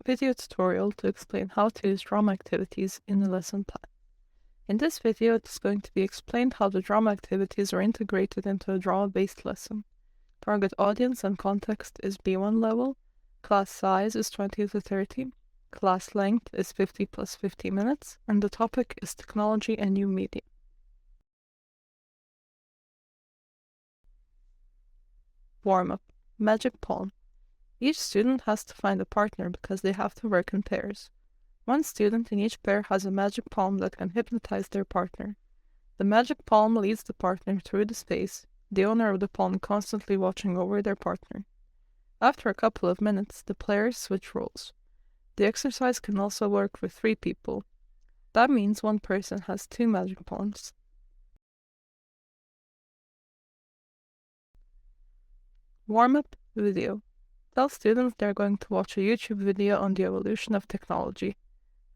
video tutorial to explain how to use drama activities in the lesson plan. In this video, it is going to be explained how the drama activities are integrated into a drama-based lesson. Target audience and context is B1 level, class size is 20 to 30, class length is 50 plus 50 minutes, and the topic is technology and new media. Warm-up. Magic Palm. Each student has to find a partner because they have to work in pairs. One student in each pair has a magic palm that can hypnotize their partner. The magic palm leads the partner through the space, the owner of the palm constantly watching over their partner. After a couple of minutes, the players switch roles. The exercise can also work for 3 people. That means one person has 2 magic palms. Warm-up video. Tell students they are going to watch a YouTube video on the evolution of technology.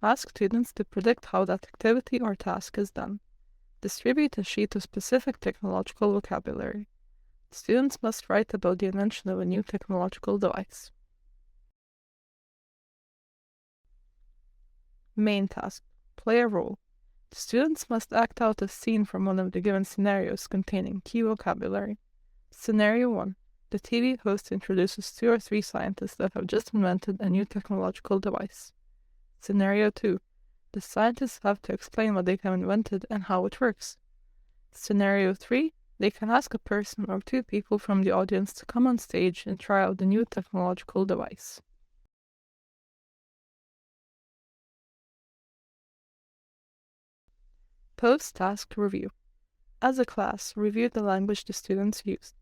Ask students to predict how that activity or task is done. Distribute a sheet of specific technological vocabulary. Students must write about the invention of a new technological device. Main task. Play a role. The students must act out a scene from one of the given scenarios containing key vocabulary. Scenario 1. The TV host introduces 2 or 3 scientists that have just invented a new technological device. Scenario 2. The scientists have to explain what they have invented and how it works. Scenario 3. They can ask a person or 2 people from the audience to come on stage and try out the new technological device. Post-task review. As a class, review the language the students used.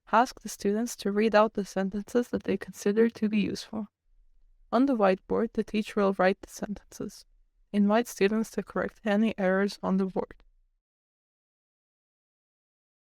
Ask the students to read out the sentences that they consider to be useful. On the whiteboard, the teacher will write the sentences. Invite students to correct any errors on the board.